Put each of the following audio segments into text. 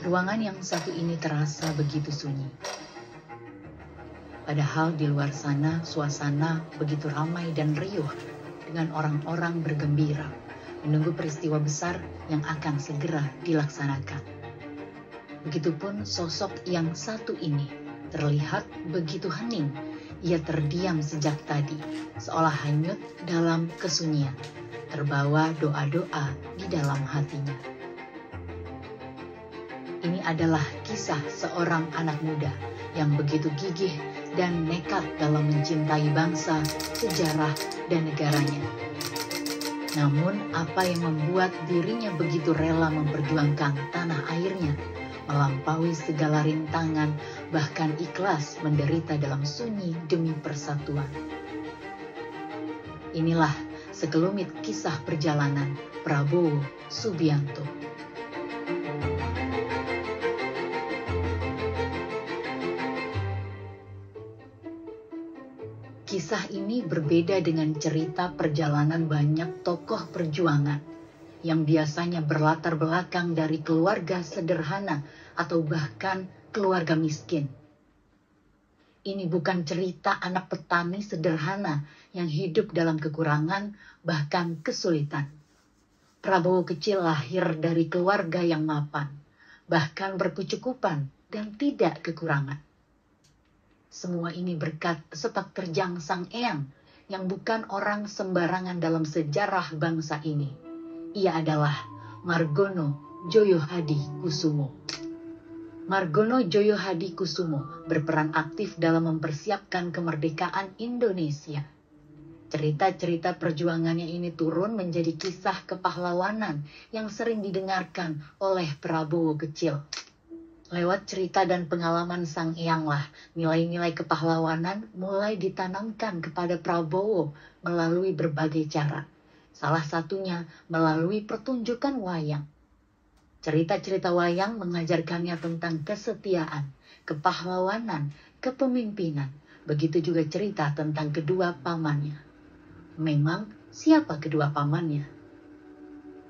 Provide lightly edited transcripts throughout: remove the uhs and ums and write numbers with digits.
Ruangan yang satu ini terasa begitu sunyi. Padahal di luar sana suasana begitu ramai dan riuh dengan orang-orang bergembira menunggu peristiwa besar yang akan segera dilaksanakan. Begitupun sosok yang satu ini terlihat begitu hening. Ia terdiam sejak tadi, seolah hanyut dalam kesunyian, terbawa doa-doa di dalam hatinya. Ini adalah kisah seorang anak muda yang begitu gigih dan nekat dalam mencintai bangsa, sejarah, dan negaranya. Namun, apa yang membuat dirinya begitu rela memperjuangkan tanah airnya, melampaui segala rintangan, bahkan ikhlas menderita dalam sunyi demi persatuan. Inilah sekelumit kisah perjalanan Prabowo Subianto. Kisah ini berbeda dengan cerita perjalanan banyak tokoh perjuangan yang biasanya berlatar belakang dari keluarga sederhana atau bahkan keluarga miskin. Ini bukan cerita anak petani sederhana yang hidup dalam kekurangan bahkan kesulitan. Prabowo kecil lahir dari keluarga yang mapan, bahkan berkecukupan dan tidak kekurangan. Semua ini berkat sepak terjang Sang Eyang yang bukan orang sembarangan dalam sejarah bangsa ini. Ia adalah Margono Djoyo Hadikusumo. Margono Djoyo Hadikusumo berperan aktif dalam mempersiapkan kemerdekaan Indonesia. Cerita-cerita perjuangannya ini turun menjadi kisah kepahlawanan yang sering didengarkan oleh Prabowo kecil. Lewat cerita dan pengalaman Sang Eyang lah, nilai-nilai kepahlawanan mulai ditanamkan kepada Prabowo melalui berbagai cara. Salah satunya melalui pertunjukan wayang. Cerita-cerita wayang mengajarkannya tentang kesetiaan, kepahlawanan, kepemimpinan. Begitu juga cerita tentang kedua pamannya. Memang siapa kedua pamannya?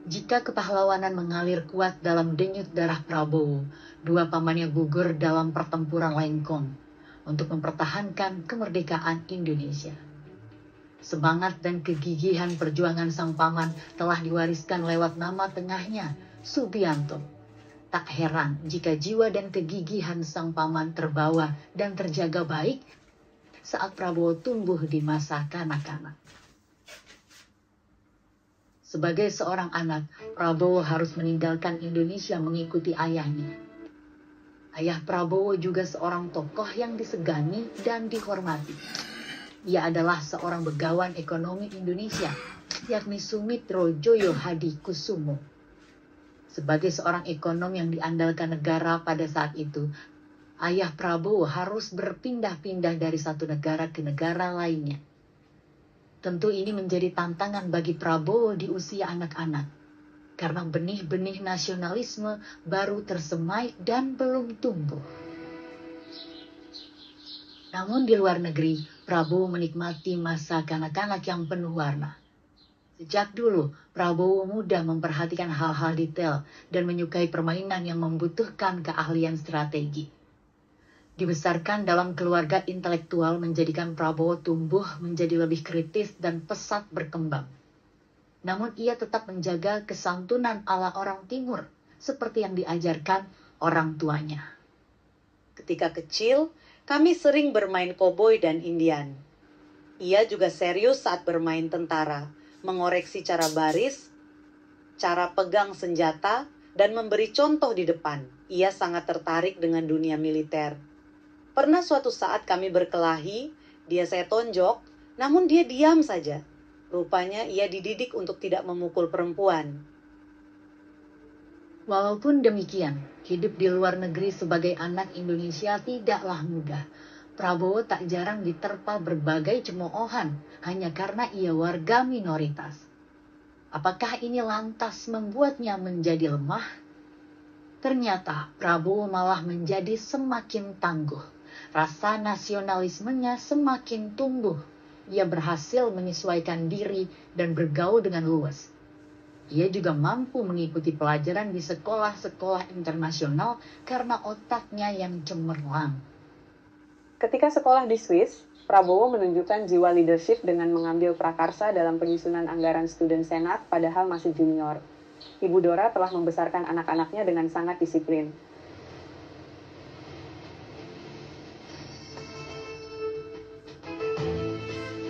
Jika kepahlawanan mengalir kuat dalam denyut darah Prabowo, dua pamannya gugur dalam pertempuran Lengkong untuk mempertahankan kemerdekaan Indonesia. Semangat dan kegigihan perjuangan sang paman telah diwariskan lewat nama tengahnya, Subianto. Tak heran jika jiwa dan kegigihan sang paman terbawa dan terjaga baik saat Prabowo tumbuh di masa kanak-kanak. Sebagai seorang anak, Prabowo harus meninggalkan Indonesia mengikuti ayahnya. Ayah Prabowo juga seorang tokoh yang disegani dan dihormati. Ia adalah seorang begawan ekonomi Indonesia, yakni Sumitro Djoyo Hadikusumo. Sebagai seorang ekonom yang diandalkan negara pada saat itu, ayah Prabowo harus berpindah-pindah dari satu negara ke negara lainnya. Tentu ini menjadi tantangan bagi Prabowo di usia anak-anak, karena benih-benih nasionalisme baru tersemai dan belum tumbuh. Namun di luar negeri, Prabowo menikmati masa kanak-kanak yang penuh warna. Sejak dulu, Prabowo mudah memperhatikan hal-hal detail dan menyukai permainan yang membutuhkan keahlian strategi. Dibesarkan dalam keluarga intelektual menjadikan Prabowo tumbuh menjadi lebih kritis dan pesat berkembang. Namun ia tetap menjaga kesantunan ala orang timur, seperti yang diajarkan orang tuanya. Ketika kecil, kami sering bermain koboi dan Indian. Ia juga serius saat bermain tentara, mengoreksi cara baris, cara pegang senjata, dan memberi contoh di depan. Ia sangat tertarik dengan dunia militer. Pernah suatu saat kami berkelahi, dia saya tonjok, namun dia diam saja. Rupanya ia dididik untuk tidak memukul perempuan. Walaupun demikian, hidup di luar negeri sebagai anak Indonesia tidaklah mudah. Prabowo tak jarang diterpa berbagai cemoohan hanya karena ia warga minoritas. Apakah ini lantas membuatnya menjadi lemah? Ternyata Prabowo malah menjadi semakin tangguh. Rasa nasionalismenya semakin tumbuh. Ia berhasil menyesuaikan diri dan bergaul dengan luas. Ia juga mampu mengikuti pelajaran di sekolah-sekolah internasional karena otaknya yang cemerlang. Ketika sekolah di Swiss, Prabowo menunjukkan jiwa leadership dengan mengambil prakarsa dalam penyusunan anggaran student senat padahal masih junior. Ibu Dora telah membesarkan anak-anaknya dengan sangat disiplin.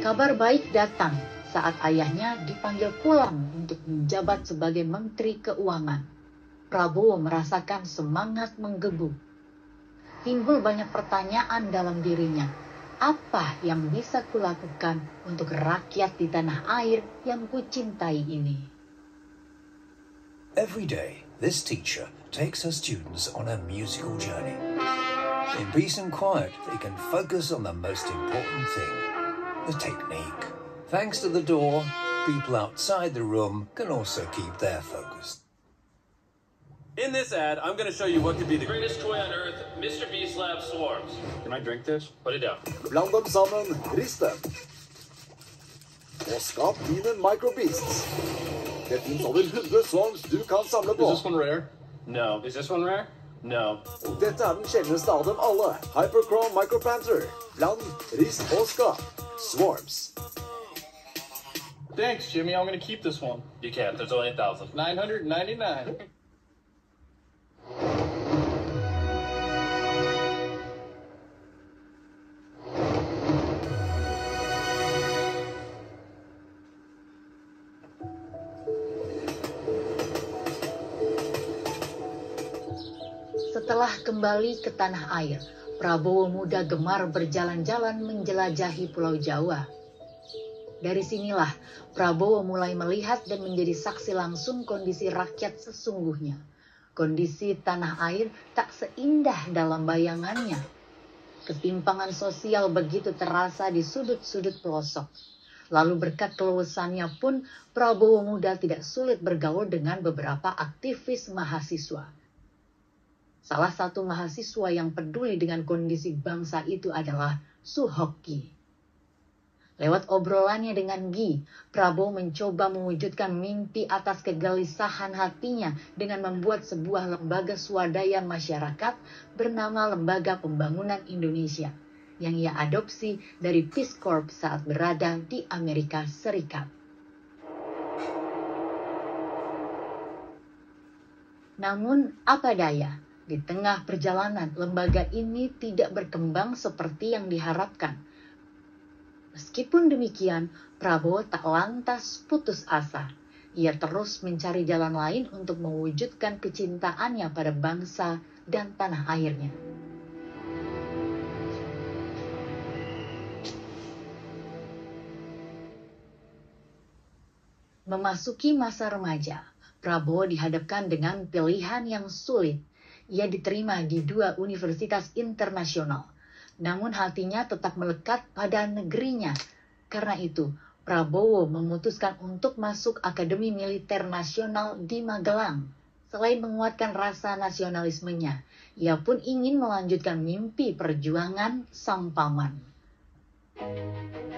Kabar baik datang saat ayahnya dipanggil pulang untuk menjabat sebagai Menteri Keuangan. Prabowo merasakan semangat menggebu. Timbul banyak pertanyaan dalam dirinya. Apa yang bisa kulakukan untuk rakyat di tanah air yang kucintai ini? Every day, this teacher takes her students on a musical journey. In peace and quiet, they can focus on the most important thing, the technique. Thanks to the door, people outside the room can also keep their focus. In this ad, I'm going to show you what could be the greatest toy on Earth, Mr. Beast Lab Swarms. Can I drink this? Put it down. Bland dem sammen, rist dem. Og skap dine microbeasts. Det finnes over 100 swarms du kan samle på. Is this one rare? No. Is this one rare? No. Og dette er den sjeldneste av dem alle. Hyperchrome Micropanther. Bland, rist og skap. Swarms. Thanks, Jimmy. I'm going to keep this one. You can't. There's only 1,000. 999. Setelah kembali ke tanah air, Prabowo muda gemar berjalan-jalan menjelajahi Pulau Jawa. Dari sinilah Prabowo mulai melihat dan menjadi saksi langsung kondisi rakyat sesungguhnya. Kondisi tanah air tak seindah dalam bayangannya. Ketimpangan sosial begitu terasa di sudut-sudut pelosok. Lalu berkat keluasannya pun Prabowo muda tidak sulit bergaul dengan beberapa aktivis mahasiswa. Salah satu mahasiswa yang peduli dengan kondisi bangsa itu adalah Suhoki. Lewat obrolannya dengan Gi, Prabowo mencoba mewujudkan mimpi atas kegelisahan hatinya dengan membuat sebuah lembaga swadaya masyarakat bernama Lembaga Pembangunan Indonesia yang ia adopsi dari Peace Corps saat berada di Amerika Serikat. Namun apa daya, di tengah perjalanan lembaga ini tidak berkembang seperti yang diharapkan. Meskipun demikian, Prabowo tak lantas putus asa. Ia terus mencari jalan lain untuk mewujudkan kecintaannya pada bangsa dan tanah airnya. Memasuki masa remaja, Prabowo dihadapkan dengan pilihan yang sulit. Ia diterima di 2 universitas internasional. Namun hatinya tetap melekat pada negerinya. Karena itu, Prabowo memutuskan untuk masuk Akademi Militer Nasional di Magelang. Selain menguatkan rasa nasionalismenya, ia pun ingin melanjutkan mimpi perjuangan sang paman.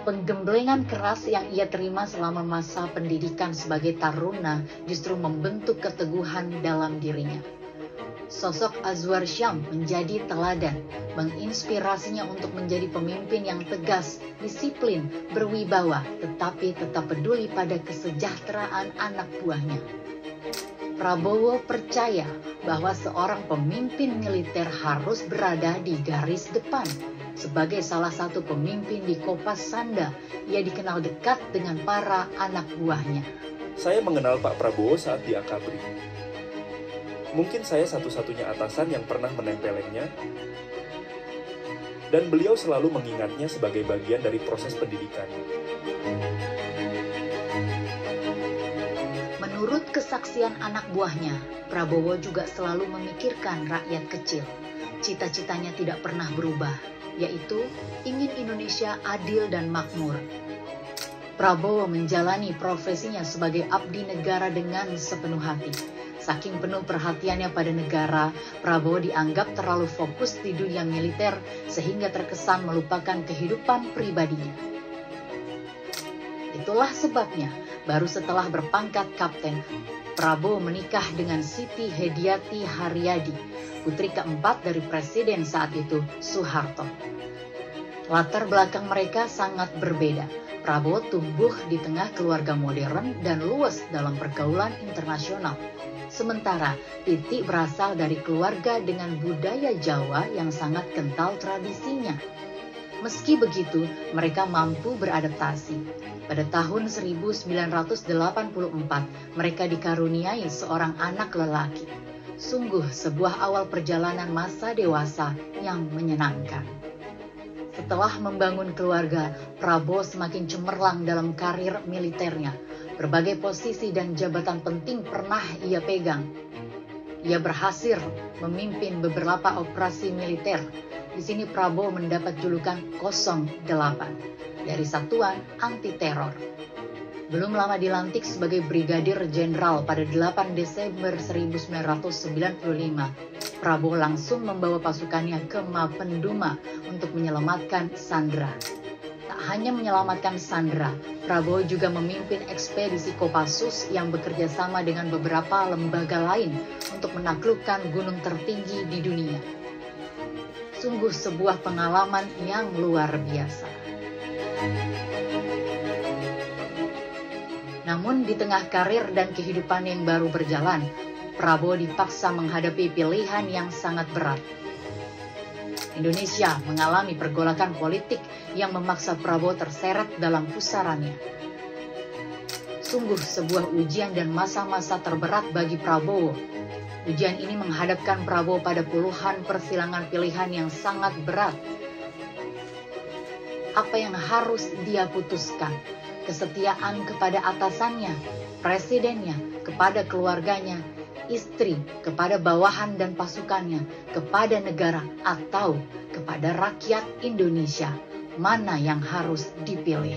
Penggemblengan keras yang ia terima selama masa pendidikan sebagai taruna justru membentuk keteguhan dalam dirinya. Sosok Azwar Syam menjadi teladan, menginspirasinya untuk menjadi pemimpin yang tegas, disiplin, berwibawa, tetapi tetap peduli pada kesejahteraan anak buahnya. Prabowo percaya bahwa seorang pemimpin militer harus berada di garis depan. Sebagai salah satu pemimpin di Kopas Sanda, ia dikenal dekat dengan para anak buahnya. Saya mengenal Pak Prabowo saat di Akabri. Mungkin saya satu-satunya atasan yang pernah menempelengnya, dan beliau selalu mengingatnya sebagai bagian dari proses pendidikan. Menurut kesaksian anak buahnya, Prabowo juga selalu memikirkan rakyat kecil. Cita-citanya tidak pernah berubah, yaitu ingin Indonesia adil dan makmur. Prabowo menjalani profesinya sebagai abdi negara dengan sepenuh hati. Saking penuh perhatiannya pada negara, Prabowo dianggap terlalu fokus di dunia militer sehingga terkesan melupakan kehidupan pribadinya. Itulah sebabnya, baru setelah berpangkat kapten, Prabowo menikah dengan Siti Hediati Haryadi, putri keempat dari Presiden saat itu, Soeharto. Latar belakang mereka sangat berbeda. Prabowo tumbuh di tengah keluarga modern dan luas dalam pergaulan internasional. Sementara Titi berasal dari keluarga dengan budaya Jawa yang sangat kental tradisinya. Meski begitu, mereka mampu beradaptasi. Pada tahun 1984, mereka dikaruniai seorang anak lelaki. Sungguh sebuah awal perjalanan masa dewasa yang menyenangkan. Setelah membangun keluarga, Prabowo semakin cemerlang dalam karir militernya. Berbagai posisi dan jabatan penting pernah ia pegang. Ia berhasil memimpin beberapa operasi militer. Di sini Prabowo mendapat julukan 08 dari Satuan Anti Teror. Belum lama dilantik sebagai Brigadir Jenderal pada 8 Desember 1995, Prabowo langsung membawa pasukannya ke Mapenduma untuk menyelamatkan Sandra. Tak hanya menyelamatkan Sandra, Prabowo juga memimpin ekspedisi Kopassus yang bekerja sama dengan beberapa lembaga lain untuk menaklukkan gunung tertinggi di dunia. Sungguh sebuah pengalaman yang luar biasa. Namun di tengah karir dan kehidupan yang baru berjalan, Prabowo dipaksa menghadapi pilihan yang sangat berat. Indonesia mengalami pergolakan politik yang memaksa Prabowo terseret dalam pusarannya. Sungguh sebuah ujian dan masa-masa terberat bagi Prabowo. Ujian ini menghadapkan Prabowo pada puluhan persilangan pilihan yang sangat berat. Apa yang harus dia putuskan? Kesetiaan kepada atasannya, presidennya, kepada keluarganya, istri, kepada bawahan dan pasukannya, kepada negara, atau kepada rakyat Indonesia. Mana yang harus dipilih?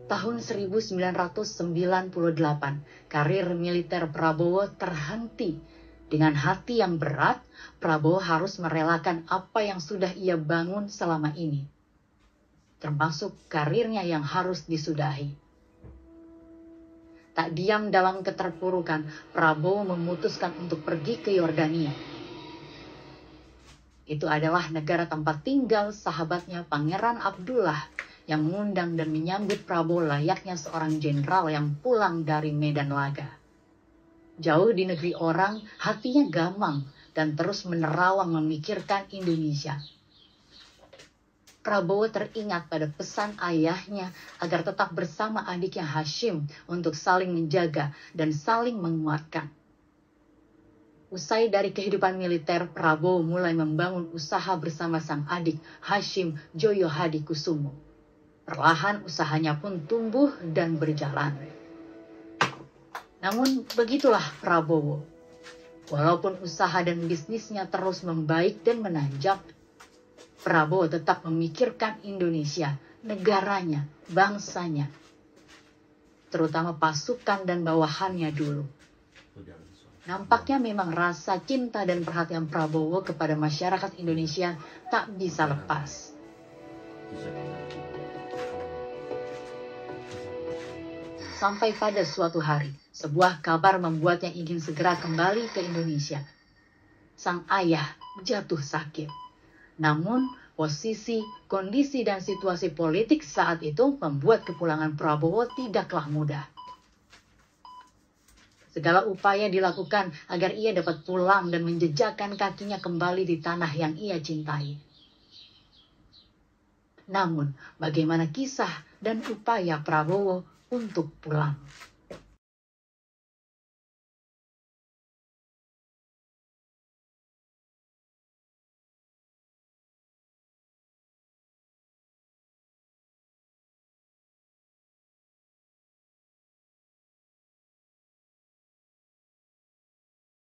Tahun 1998, karir militer Prabowo terhenti. Dengan hati yang berat, Prabowo harus merelakan apa yang sudah ia bangun selama ini, termasuk karirnya yang harus disudahi. Tak diam dalam keterpurukan, Prabowo memutuskan untuk pergi ke Yordania. Itu adalah negara tempat tinggal sahabatnya Pangeran Abdullah, yang mengundang dan menyambut Prabowo layaknya seorang jenderal yang pulang dari medan laga. Jauh di negeri orang, hatinya gamang dan terus menerawang memikirkan Indonesia. Prabowo teringat pada pesan ayahnya agar tetap bersama adiknya Hashim untuk saling menjaga dan saling menguatkan. Usai dari kehidupan militer, Prabowo mulai membangun usaha bersama sang adik Hashim Joyo Hadikusumo. Perlahan usahanya pun tumbuh dan berjalan. Namun begitulah Prabowo. Walaupun usaha dan bisnisnya terus membaik dan menanjak, Prabowo tetap memikirkan Indonesia, negaranya, bangsanya, terutama pasukan dan bawahannya dulu. Nampaknya memang rasa cinta dan perhatian Prabowo kepada masyarakat Indonesia tak bisa lepas. Sampai pada suatu hari, sebuah kabar membuatnya ingin segera kembali ke Indonesia. Sang ayah jatuh sakit. Namun, posisi, kondisi, dan situasi politik saat itu membuat kepulangan Prabowo tidaklah mudah. Segala upaya dilakukan agar ia dapat pulang dan menjejakkan kakinya kembali di tanah yang ia cintai. Namun, bagaimana kisah dan upaya Prabowo untuk pulang?